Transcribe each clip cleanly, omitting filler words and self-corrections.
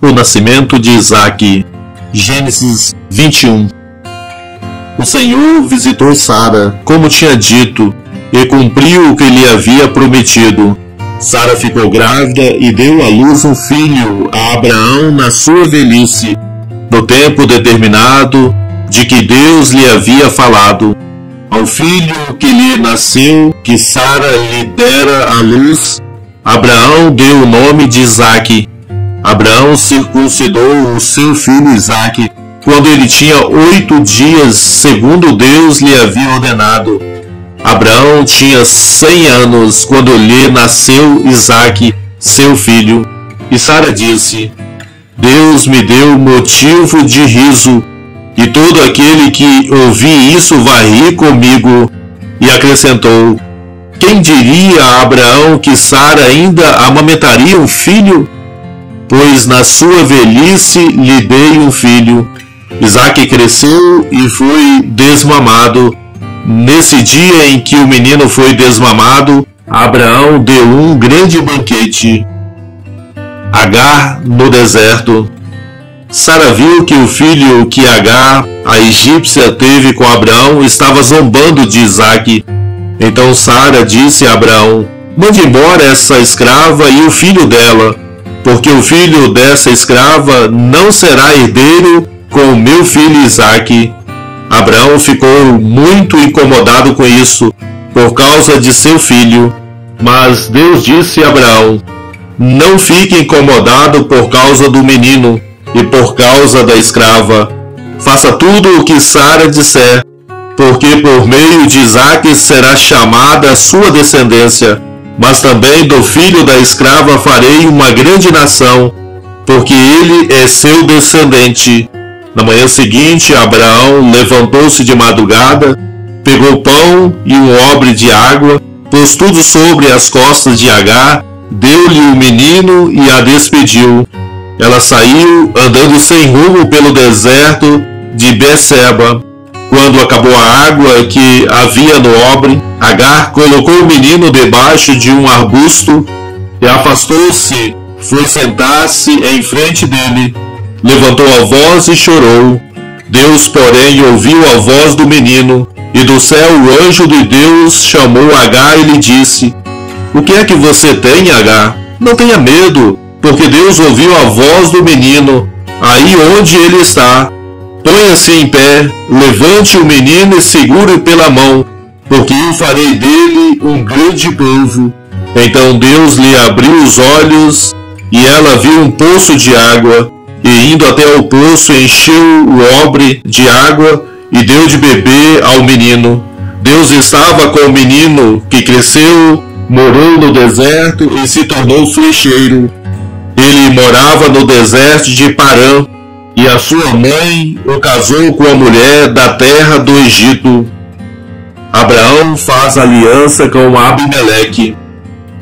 O nascimento de Isaque. Gênesis 21. O Senhor visitou Sara, como tinha dito, e cumpriu o que lhe havia prometido. Sara ficou grávida e deu à luz um filho a Abraão na sua velhice, no tempo determinado de que Deus lhe havia falado. Ao filho que lhe nasceu, que Sara lhe dera à luz, Abraão deu o nome de Isaque. Abraão circuncidou o seu filho Isaque quando ele tinha 8 dias, segundo Deus lhe havia ordenado. Abraão tinha 100 anos quando lhe nasceu Isaque, seu filho. E Sara disse: Deus me deu motivo de riso, e todo aquele que ouvir isso vai rir comigo. E acrescentou: Quem diria a Abraão que Sara ainda amamentaria um filho? Pois na sua velhice lhe dei um filho. Isaque cresceu e foi desmamado. Nesse dia em que o menino foi desmamado, Abraão deu um grande banquete. Agar no deserto. Sara viu que o filho que Agar, a egípcia, teve com Abraão estava zombando de Isaque. Então Sara disse a Abraão: Mande embora essa escrava e o filho dela, porque o filho dessa escrava não será herdeiro com o meu filho Isaque. Abraão ficou muito incomodado com isso, por causa de seu filho. Mas Deus disse a Abraão: Não fique incomodado por causa do menino e por causa da escrava. Faça tudo o que Sara disser, porque por meio de Isaque será chamada a sua descendência. Mas também do filho da escrava farei uma grande nação, porque ele é seu descendente. Na manhã seguinte, Abraão levantou-se de madrugada, pegou pão e um odre de água, pôs tudo sobre as costas de Agar, deu-lhe o menino e a despediu. Ela saiu andando sem rumo pelo deserto de Beceba. Quando acabou a água que havia no odre, Agar colocou o menino debaixo de um arbusto e afastou-se, foi sentar-se em frente dele. Levantou a voz e chorou. Deus, porém, ouviu a voz do menino, e do céu o anjo de Deus chamou Agar e lhe disse: O que é que você tem, Agar? Não tenha medo, porque Deus ouviu a voz do menino, aí onde ele está. Ponha-se em pé, levante o menino e segure-o pela mão, porque eu farei dele um grande povo. Então Deus lhe abriu os olhos, e ela viu um poço de água, e indo até o poço encheu o odre de água e deu de beber ao menino. Deus estava com o menino, que cresceu, morou no deserto e se tornou flecheiro. Ele morava no deserto de Parã, e a sua mãe o casou com a mulher da terra do Egito. Abraão faz aliança com Abimeleque.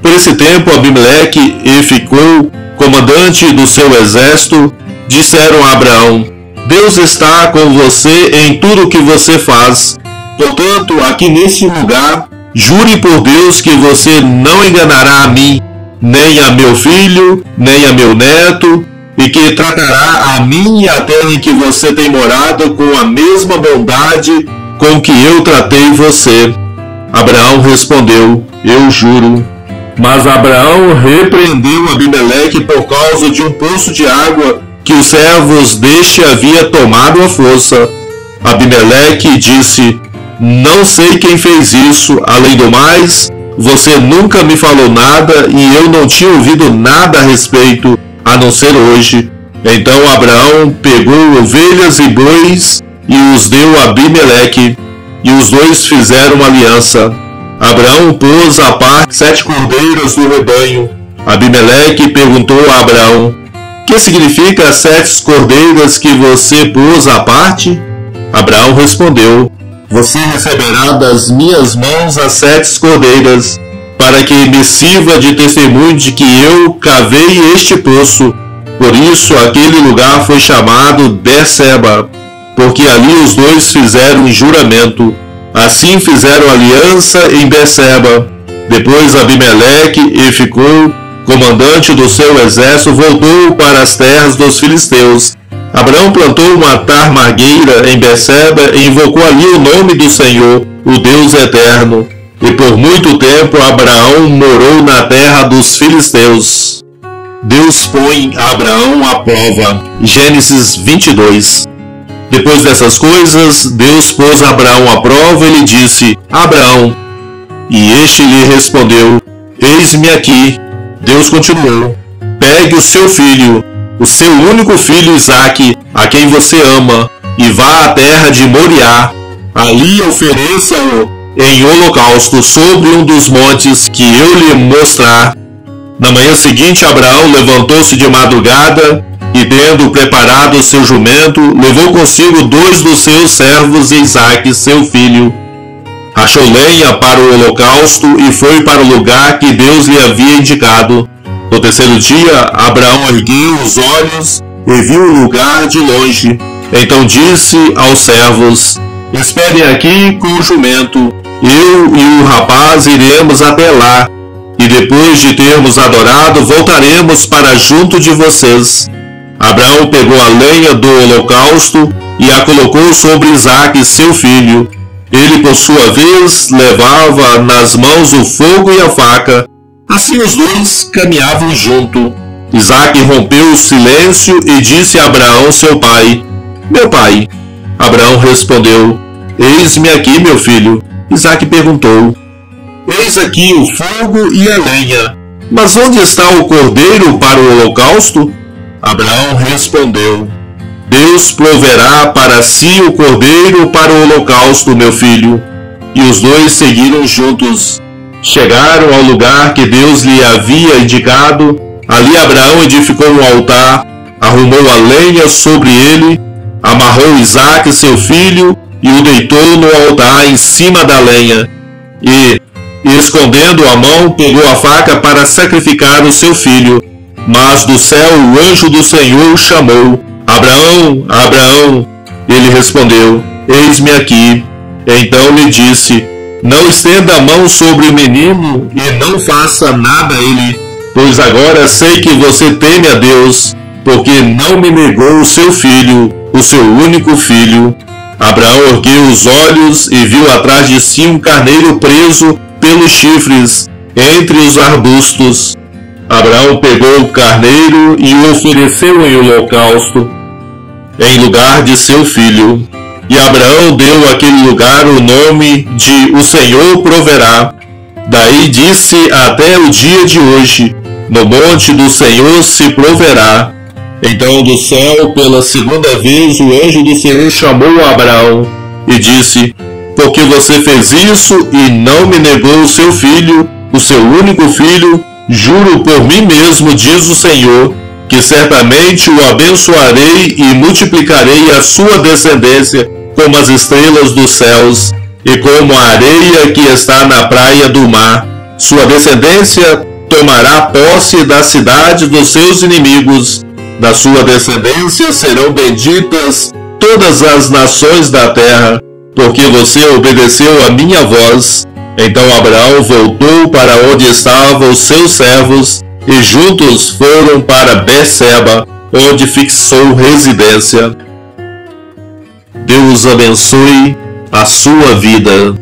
Por esse tempo, Abimeleque e ficou comandante do seu exército, disseram a Abraão: Deus está com você em tudo o que você faz. Portanto, aqui neste lugar, jure por Deus que você não enganará a mim, nem a meu filho, nem a meu neto, e que tratará a mim e a terra em que você tem morado com a mesma bondade com que eu tratei você. Abraão respondeu: Eu juro. Mas Abraão repreendeu Abimeleque por causa de um poço de água que os servos deste havia tomado à força. Abimeleque disse: Não sei quem fez isso, além do mais, você nunca me falou nada e eu não tinha ouvido nada a respeito, a não ser hoje. Então Abraão pegou ovelhas e bois e os deu a Abimeleque, e os dois fizeram uma aliança. Abraão pôs à parte 7 cordeiras do rebanho. Abimeleque perguntou a Abraão: Que significa as 7 cordeiras que você pôs à parte? Abraão respondeu: Você receberá das minhas mãos as 7 cordeiras, para que me sirva de testemunho de que eu cavei este poço. Por isso aquele lugar foi chamado Beceba, porque ali os dois fizeram juramento. Assim fizeram aliança em Beceba. Depois Abimeleque, e ficou comandante do seu exército, voltou para as terras dos filisteus. Abraão plantou uma tarmagueira em Beceba e invocou ali o nome do Senhor, o Deus eterno. E por muito tempo Abraão morou na terra dos filisteus. Deus põe Abraão à prova. Gênesis 22. Depois dessas coisas, Deus pôs Abraão à prova e lhe disse: Abraão. E este lhe respondeu: Eis-me aqui. Deus continuou: Pegue o seu filho, o seu único filho Isaque, a quem você ama, e vá à terra de Moriá. Ali ofereça-o em holocausto sobre um dos montes que eu lhe mostrar. Na manhã seguinte, Abraão levantou-se de madrugada e, tendo preparado seu jumento, levou consigo 2 dos seus servos e Isaque, seu filho. Achou lenha para o holocausto e foi para o lugar que Deus lhe havia indicado. No terceiro dia, Abraão ergueu os olhos e viu o lugar de longe. Então disse aos servos: Esperem aqui com o jumento. Eu e o rapaz iremos até lá, e depois de termos adorado, voltaremos para junto de vocês. Abraão pegou a lenha do holocausto e a colocou sobre Isaque, seu filho. Ele, por sua vez, levava nas mãos o fogo e a faca. Assim os dois caminhavam junto. Isaque rompeu o silêncio e disse a Abraão, seu pai: Meu pai. Abraão respondeu: Eis-me aqui, meu filho. Isaque perguntou: Eis aqui o fogo e a lenha, mas onde está o cordeiro para o holocausto? Abraão respondeu: Deus proverá para si o cordeiro para o holocausto, meu filho. E os dois seguiram juntos. Chegaram ao lugar que Deus lhe havia indicado. Ali Abraão edificou um altar, arrumou a lenha sobre ele, amarrou Isaque, seu filho, e o deitou no altar em cima da lenha. E, escondendo a mão, pegou a faca para sacrificar o seu filho. Mas do céu o anjo do Senhor chamou: Abraão, Abraão. Ele respondeu: Eis-me aqui. Então lhe disse: Não estenda a mão sobre o menino e não faça nada a ele, pois agora sei que você teme a Deus, porque não me negou o seu filho, o seu único filho. Abraão ergueu os olhos e viu atrás de si um carneiro preso pelos chifres entre os arbustos. Abraão pegou o carneiro e o ofereceu em holocausto, em lugar de seu filho. E Abraão deu àquele lugar o nome de O Senhor Proverá. Daí disse até o dia de hoje: No monte do Senhor se proverá. Então do céu, pela segunda vez, o anjo do Senhor chamou a Abraão e disse: Porque você fez isso e não me negou o seu filho, o seu único filho, juro por mim mesmo, diz o Senhor, que certamente o abençoarei e multiplicarei a sua descendência como as estrelas dos céus e como a areia que está na praia do mar. Sua descendência tomará posse da cidade dos seus inimigos. Da sua descendência serão benditas todas as nações da terra, porque você obedeceu a minha voz. Então Abraão voltou para onde estavam os seus servos e juntos foram para Beceba, onde fixou residência. Deus abençoe a sua vida.